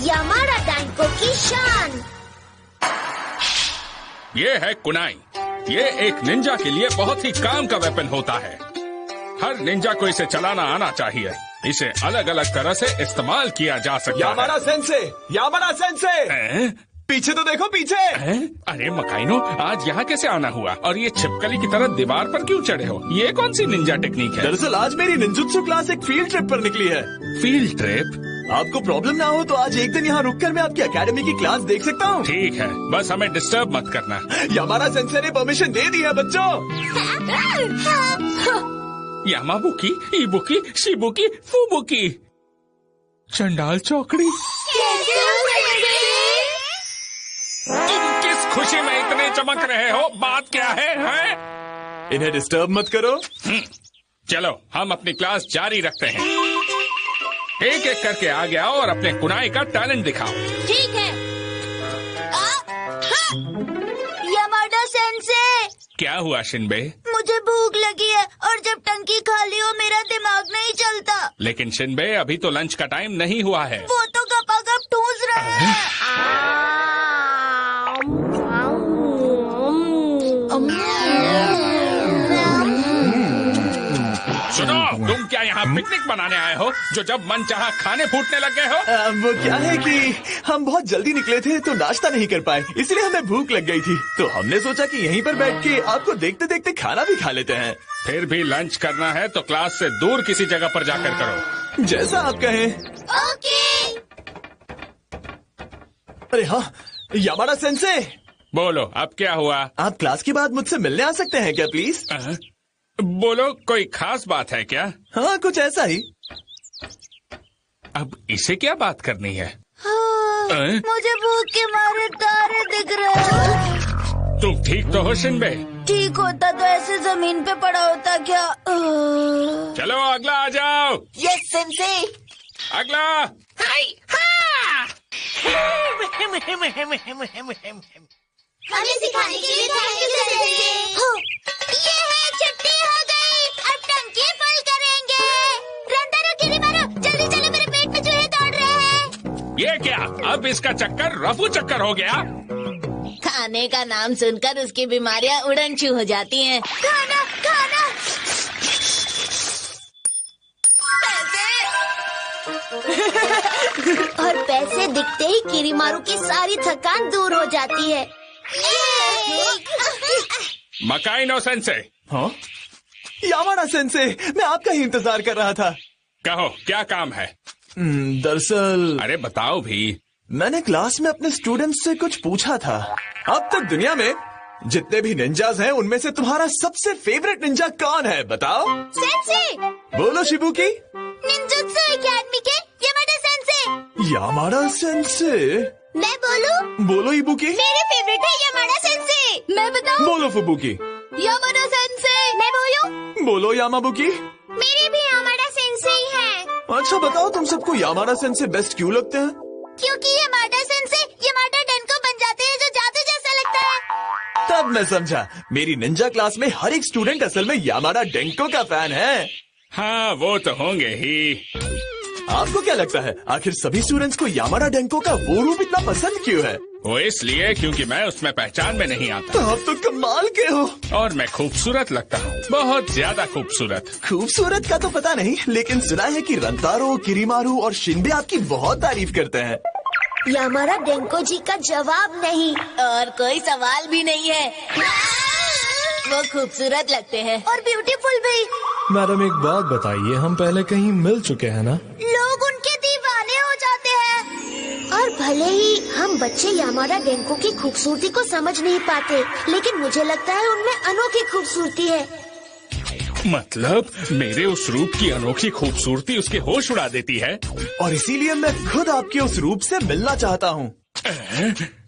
Yamada Danko की शान। ये है कुनाई। ये एक निंजा के लिए बहुत ही काम का वेपन होता है। हर निंजा को इसे चलाना आना चाहिए। इसे अलग अलग तरह से इस्तेमाल किया जा सकता है। यामाडा सेंसे, पीछे तो देखो पीछे। अरे मकाइनो, आज यहाँ कैसे आना हुआ? और ये छिपकली की तरह दीवार पर क्यों चढ़े हो? ये कौन सी निंजा टेक्निक है? दरअसल आज मेरी निंजुत्सु क्लास एक फील्ड ट्रिप पर निकली है। Field trip? आपको प्रॉब्लम ना हो तो आज एक दिन यहाँ रुककर मैं आपकी एकेडमी की क्लास देख सकता हूँ? ठीक है, बस हमें डिस्टर्ब मत करना। यामाडा सेंसे ने परमिशन दे दी है बच्चों। यामाबुकी, इबुकी, शिबुकी, फुबुकी। चंडाल चौकड़ी। तुम किस खुशी में इतने चमक रहे हो? बात क्या है, हैं? इन्हें डिस्टर्ब मत करो। चलो हम अपनी क्लास जारी रखते हैं। एक एक करके आगे आओ और अपने कुनाई का टैलेंट दिखाओ। ठीक है। Yamada sensei. क्या हुआ शिनबे? मुझे भूख लगी है और जब टंकी खाली हो मेरा दिमाग नहीं चलता। लेकिन शिनबे, अभी तो लंच का टाइम नहीं हुआ है। वो तो गपागप ठूस रहे हैं। सुनो, तुम क्या यहाँ पिकनिक मनाने आए हो जो जब मन चाहा खाने फूटने लग गए हो? वो क्या है कि हम बहुत जल्दी निकले थे तो नाश्ता नहीं कर पाए, इसलिए हमें भूख लग गई थी। तो हमने सोचा कि यहीं पर बैठ के आपको देखते देखते खाना भी खा लेते हैं। फिर भी लंच करना है तो क्लास से दूर किसी जगह पर जाकर करो। जैसा आप कहें। ओके। अरे हाँ, यामाडा सेंसे। बोलो, अब क्या हुआ? आप क्लास के बाद मुझसे मिलने आ सकते हैं क्या प्लीज? बोलो, कोई खास बात है क्या? हाँ, कुछ ऐसा ही। अब इसे क्या बात करनी है? मुझे भूख के मारे तारे दिख रहे हैं। तुम ठीक तो हो शिनबे? ठीक होता तो ऐसे जमीन पे पड़ा होता क्या? चलो अगला आ जाओ। Yes sensei. अगला। हमें सिखाने के लिए थैंक यू सेंसे। ये है, छुट्टी हो गई। अब टंकी फुल करेंगे। रंतारो किरीमारू, जल्दी चलो, मेरे पेट में चूहे दौड़ रहे हैं। ये क्या? अब इसका चक्कर रफू चक्कर हो गया। खाने का नाम सुनकर उसकी बीमारियां उड़न-छू हो जाती हैं। खाना खाना। और पैसे दिखते ही किरीमारू की सारी थकान दूर हो जाती है। मकाइनो सेंसे। हाँ? यामाडा सेंसे, मैं आपका ही इंतजार कर रहा था। कहो, क्या काम है? दरअसल। अरे बताओ भी। मैंने क्लास में अपने स्टूडेंट्स से कुछ पूछा था। अब तक दुनिया में जितने भी निंजास हैं, उनमें से तुम्हारा सबसे फेवरेट निंजा कौन है? बताओ। सेंसे। बोलो शिबुकी। निंजुत्सु एकेडमी के यामाडा सेंसे। Yamada sensei. मैं बोलूं? बोलो इबुकी। मेरे फेवरेट है यामाडा सेंसे। मैं बताऊं? बोलो फुबुकी। Yamada sensei. मैं बोलूं? बोलो यामाबुकी। मेरे भी यामाडा सेंसे ही है। अच्छा बताओ, तुम सबको यामाडा सेंसे बेस्ट क्यों लगते हैं? क्योंकि यामाडा सेंसे यामाडा डेंको बन जाते हैं जो जादू जैसा लगता है। तब मैं समझा। मेरी निंजा क्लास में हर एक स्टूडेंट असल में यामाडा डेंको का फैन है। हाँ, वो तो होंगे ही। आपको क्या लगता है, आखिर सभी स्टूडेंट्स को यामाडा डेंको का वो रूप इतना पसंद क्यों है? वो इसलिए क्योंकि मैं उसमें पहचान में नहीं आता। तो आप तो कमाल के हो। और मैं खूबसूरत लगता हूँ, बहुत ज्यादा खूबसूरत। खूबसूरत का तो पता नहीं, लेकिन सुना है कि रंतारो, किरीमारू और शिनबे आपकी बहुत तारीफ करते हैं। यामाडा डेंको जी का जवाब नहीं। और कोई सवाल भी नहीं है। वो खूबसूरत लगते हैं और ब्यूटीफुल भी। मैडम एक बात बताइए, हम पहले कहीं मिल चुके हैं ना? लोग उनके दीवाने हो जाते हैं। और भले ही हम बच्चे यामाडा डेंको की खूबसूरती को समझ नहीं पाते, लेकिन मुझे लगता है उनमें अनोखी खूबसूरती है। मतलब मेरे उस रूप की अनोखी खूबसूरती उसके होश उड़ा देती है। और इसीलिए मैं खुद आपके उस रूप से मिलना चाहता हूँ।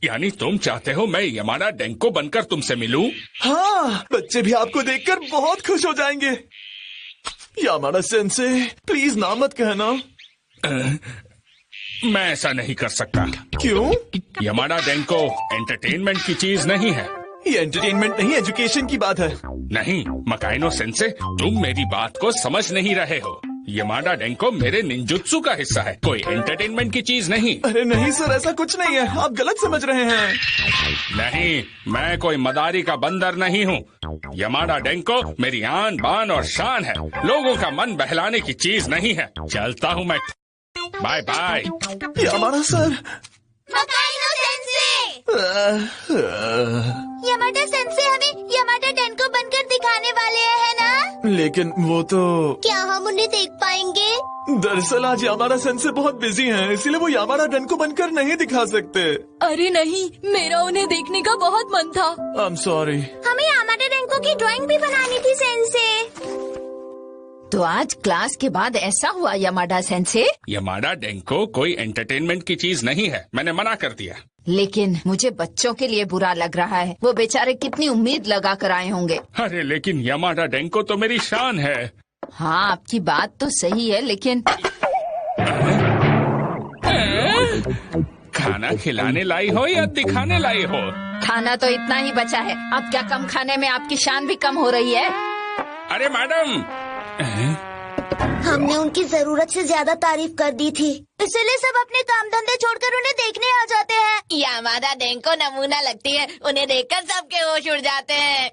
यानी तुम चाहते हो मैं यामाडा डेंको बनकर तुमसे मिलूं? हाँ, बच्चे भी आपको देखकर बहुत खुश हो जाएंगे। यामाडा सेंसे, प्लीज ना मत कहना। मैं ऐसा नहीं कर सकता। क्यों? यामाडा डेंको एंटरटेनमेंट की चीज नहीं है। ये एंटरटेनमेंट नहीं, एजुकेशन की बात है। नहीं मकाइनो सेंसे, तुम मेरी बात को समझ नहीं रहे हो। यमाडा डेंको मेरे निंजुत्सु का हिस्सा है, कोई एंटरटेनमेंट की चीज नहीं। अरे नहीं सर, ऐसा कुछ नहीं है, आप गलत समझ रहे हैं। नहीं, मैं कोई मदारी का बंदर नहीं हूँ। यमाडा डेंको मेरी आन बान और शान है, लोगों का मन बहलाने की चीज नहीं है। चलता हूँ मैं, bye bye. Yamada sir. Makino sensei. Yamada sensei हमें यामाडा डेंको बनकर दिखाने वाले हैं ना? लेकिन वो तो क्या हम उन्हें देख पाएंगे? दरअसल आज यामाडा सेंसे बहुत बिजी हैं, इसीलिए वो यामाडा डेंको बनकर नहीं दिखा सकते। अरे नहीं, मेरा उन्हें देखने का बहुत मन था। I am sorry. हमें यामाडा डेंको की ड्राइंग भी बनानी थी सेंसे। तो आज क्लास के बाद ऐसा हुआ यमाडा सेंसे? यमाडा डेंको कोई एंटरटेनमेंट की चीज नहीं है, मैंने मना कर दिया। लेकिन मुझे बच्चों के लिए बुरा लग रहा है, वो बेचारे कितनी उम्मीद लगा कर आए होंगे। अरे लेकिन यमाडा डेंको तो मेरी शान है। हाँ, आपकी बात तो सही है, लेकिन खाना खिलाने लाई हो या दिखाने लाई हो? खाना तो इतना ही बचा है, अब क्या कम खाने में आपकी शान भी कम हो रही है? अरे मैडम, हमने उनकी जरूरत से ज्यादा तारीफ कर दी थी, इसलिए सब अपने काम धंधे छोड़कर उन्हें देखने आ जाते हैं। यामाडा डेंको नमूना लगती है, उन्हें देखकर सबके होश उड़ जाते हैं।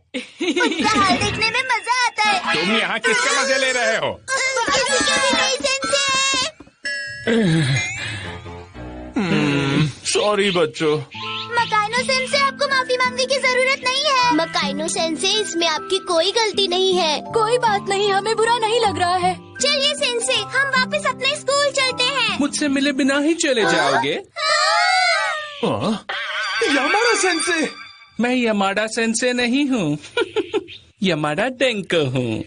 उनका हाल देखने में मजा आता है। तुम यहाँ किसके मजे ले रहे हो? किसी के भी नहीं सेंसे। सॉरी बच्चों। मकाइनो सेंसे, आपको माफी मांगने की जरूरत नहीं है। मकाइनो सेंसे, इसमें आपकी कोई गलती नहीं है। कोई बात नहीं, हमें बुरा नहीं लग रहा है। चलिए सेंसे, हम वापस अपने स्कूल चलते हैं। मुझसे मिले बिना ही चले जाओगे? Yamada sensei. मैं यमाडा सेंसे नहीं हूँ। यमाडा डेंको हूँ।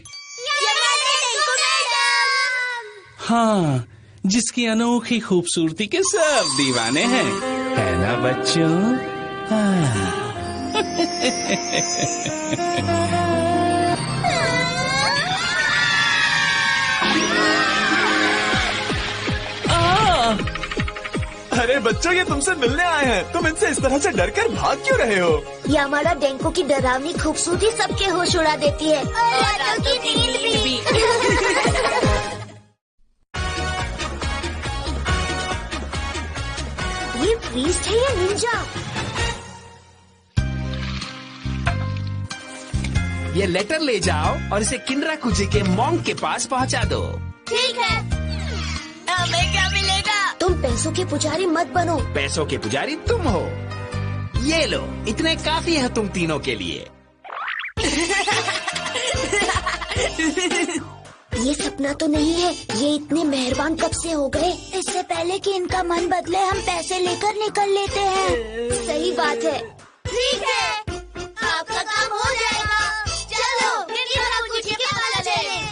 हाँ, जिसकी अनोखी खूबसूरती के सब दीवाने हैं, है ना बच्चों? हाँ। अरे बच्चों, ये तुमसे मिलने आए हैं, तुम इनसे इस तरह से डर कर भाग क्यों रहे हो? यामाडा डेंको की डरावनी खूबसूरती सबके होश उड़ा देती है, और रातों की नींद भी। ये प्रीस्ट है या निंजा? ये लेटर ले जाओ और इसे किनराकुजी के मॉन्क के पास पहुँचा दो। ठीक है। हमें क्या मिलेगा? तुम पैसों के पुजारी मत बनो। पैसों के पुजारी तुम हो। ये लो, इतने काफी है तुम तीनों के लिए। ये सपना तो नहीं है, ये इतने मेहरबान कब से हो गए? इससे पहले कि इनका मन बदले हम पैसे लेकर निकल लेते हैं। सही बात है। ठीक है, आपका काम हो जाएगा। चलो, किनराकुजी के पास चलें।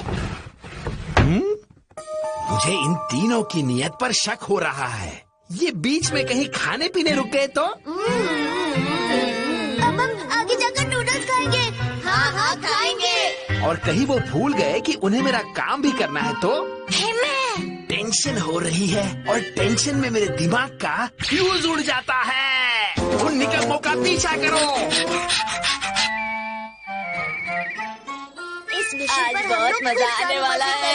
मुझे इन तीनों की नियत पर शक हो रहा है। ये बीच में कहीं खाने पीने रुक गए तो? अब हम आगे जाकर नूडल्स खाएंगे। हाँ हाँ खाएंगे। और कहीं वो भूल गए कि उन्हें मेरा काम भी करना है तो? टेंशन हो रही है और टेंशन में मेरे दिमाग का फ्यूज उड़ जाता है। उन निकम्मों का पीछा करो। इस मिशन आज पर बहुत मजा आने वाला है।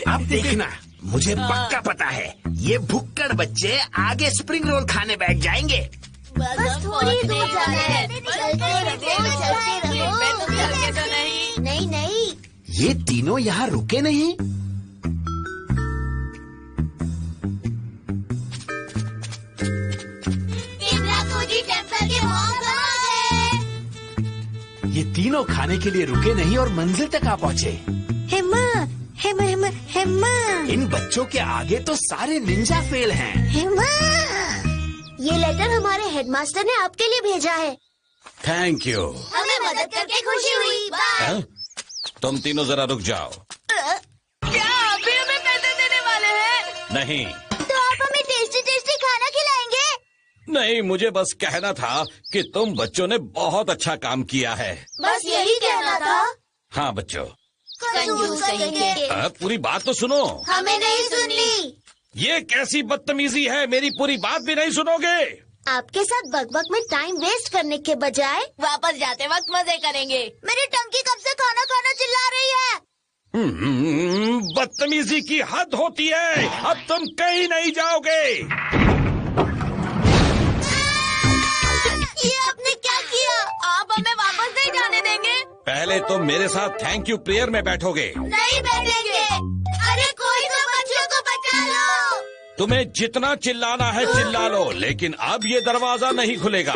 अब देखना, मुझे पक्का पता है ये भुक्कड़ बच्चे आगे स्प्रिंग रोल खाने बैठ जाएंगे। बस थोड़ी दूर जाना है। चलते रहो। नहीं नहीं, ये तीनों यहाँ रुके नहीं। किनराकुजी टेम्पल के मॉन्क आ गए। ये तीनों खाने के लिए रुके नहीं और मंजिल तक आ पहुँचे। हेमा हेमा हेमा हेमा इन बच्चों के आगे तो सारे निंजा फेल हैं। हेमा, ये लेटर हमारे हेडमास्टर ने आपके लिए भेजा है। Thank you. हमें मदद करके खुशी हुई। बाय। तुम तीनों जरा रुक जाओ। क्या अभी हमें पैसे देने वाले हैं? नहीं तो आप हमें टेस्टी टेस्टी खाना खिलाएंगे? नहीं, मुझे बस कहना था कि तुम बच्चों ने बहुत अच्छा काम किया है। बस यही कहना था। हाँ बच्चों, कंजूस कहेंगे। पूरी बात तो सुनो। हमें नहीं सुननी। ये कैसी बदतमीजी है, मेरी पूरी बात भी नहीं सुनोगे? आपके साथ बकबक में टाइम वेस्ट करने के बजाय वापस जाते वक्त मजे करेंगे। मेरी टंकी कब से खाना खाना चिल्ला रही है। बदतमीजी की हद होती है। अब तुम कहीं नहीं जाओगे। ये आपने क्या किया? आप हमें वापस नहीं जाने देंगे? पहले तुम मेरे साथ थैंक यू प्रेयर में बैठोगे। नहीं बैठेंगे। अरे कोई तो बच्चों को बचा लो। तुम्हें जितना चिल्लाना है चिल्ला लो, लेकिन अब ये दरवाजा नहीं खुलेगा।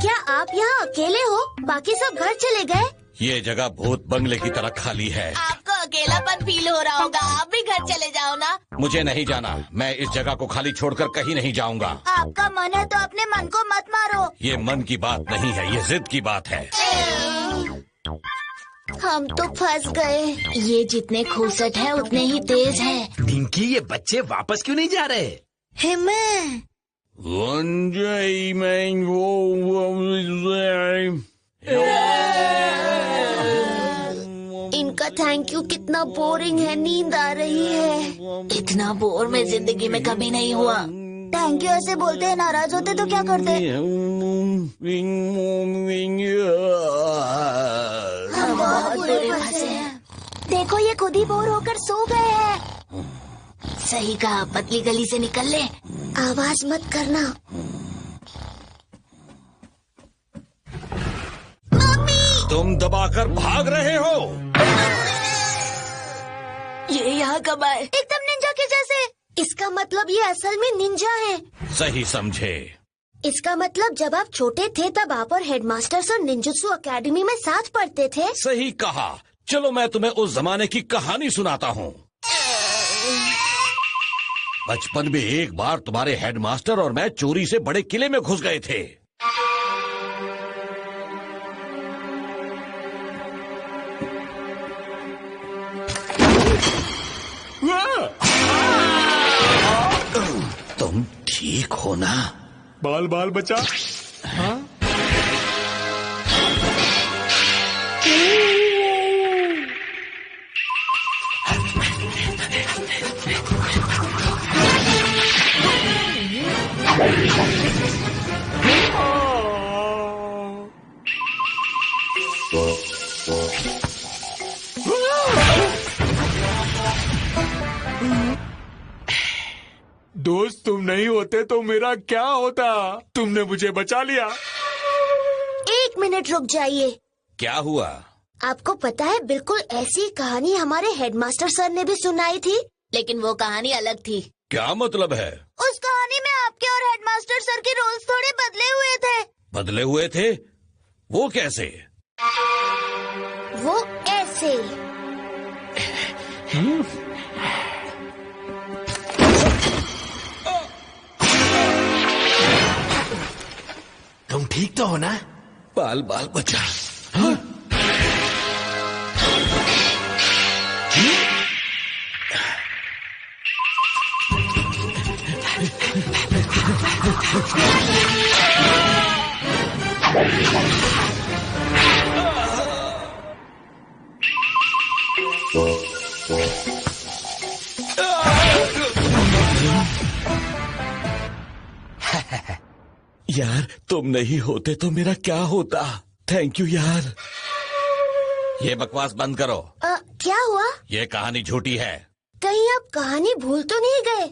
क्या आप यहाँ अकेले हो? बाकी सब घर चले गए? ये जगह भूत बंगले की तरह खाली है। आपको अकेलापन फील हो रहा होगा। आप भी घर चले जाओ ना। मुझे नहीं जाना। मैं इस जगह को खाली छोड़कर कहीं नहीं जाऊंगा। आपका मन है तो अपने मन को मत मारो। ये मन की बात नहीं है, ये जिद की बात है। हम तो फंस गए। ये जितने खूसट है उतने ही तेज है। पिंकी, ये बच्चे वापस क्यों नहीं जा रहे? हिम्मत। इनका थैंक यू कितना बोरिंग है। नींद आ रही है। इतना बोर मैं जिंदगी में कभी नहीं हुआ। थैंक यू ऐसे बोलते हैं, नाराज होते तो क्या करते? हम बहुत बुरे फंसे हैं। देखो ये खुद ही बोर होकर सो गए हैं। सही कहा, पतली गली से निकल ले। आवाज मत करना। मम्मी! तुम दबाकर भाग रहे हो। ये यहाँ कब आए? एकदम निंजा के जैसे। इसका मतलब ये असल में निंजा है। सही समझे। इसका मतलब जब आप छोटे थे तब आप और हेडमास्टर सर निंजुत्सु अकेडमी में साथ पढ़ते थे। सही कहा। चलो मैं तुम्हें उस जमाने की कहानी सुनाता हूँ। बचपन में एक बार तुम्हारे हेडमास्टर और मैं चोरी से बड़े किले में घुस गए थे। तुम ठीक हो ना? बाल बाल बचा। हाँ? दोस्त तुम नहीं होते तो मेरा क्या होता? तुमने मुझे बचा लिया। 1 मिनट रुक जाइए। क्या हुआ? आपको पता है बिल्कुल ऐसी कहानी हमारे हेडमास्टर सर ने भी सुनाई थी, लेकिन वो कहानी अलग थी। क्या मतलब है? उस कहानी में आपके और हेडमास्टर सर के रोल्स थोड़े बदले हुए थे। बदले हुए थे? वो कैसे? वो ऐसे। तुम ठीक तो हो ना? बाल बाल बचा। यार तुम नहीं होते तो मेरा क्या होता? थैंक यू यार। ये बकवास बंद करो। क्या हुआ? ये कहानी झूठी है। कहीं आप कहानी भूल तो नहीं गए?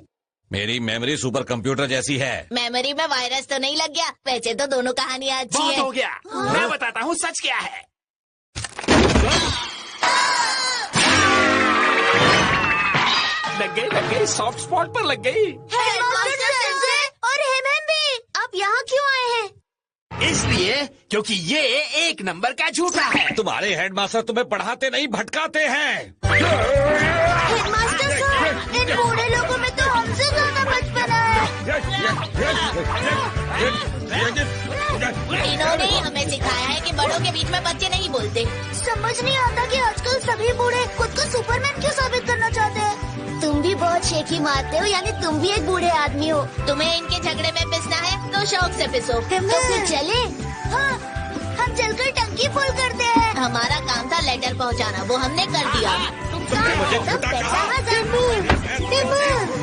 मेरी मेमोरी सुपर कंप्यूटर जैसी है। मेमोरी में वायरस तो नहीं लग गया? वैसे तो दोनों कहानियाँ अच्छी बहुत है। हो गया। मैं बताता हूँ सच क्या है। लग गई सॉफ्ट स्पॉट पर लग गई। हेडमास्टर सर और हेमन भी। आप यहाँ क्यों आए हैं? इसलिए क्योंकि ये 1 नंबर का झूठा है। तुम्हारे हेडमास्टर तुम्हें पढ़ाते नहीं भटकाते हैं। हेडमास्टर सर, इन बूढ़े लोगों में तो हमसे ज्यादा बचपना है। इन्होंने हमें सिखाया है कि बड़ों के बीच में बच्चे नहीं बोलते। समझ नहीं आता कि आजकल सभी बूढ़े खुद को सुपरमैन क्यों साबित करना चाहते हैं। तुम भी बहुत शेखी मारते हो, यानी तुम भी एक बूढ़े आदमी हो। तुम्हें इनके झगड़े में पिसना है तो शौक से पिसो। तो फिर चले? हाँ, हम चलकर टंकी फुल करते हैं। हमारा काम था लेटर पहुंचाना, वो हमने कर दिया। मुझे झूठा कहा। पैसा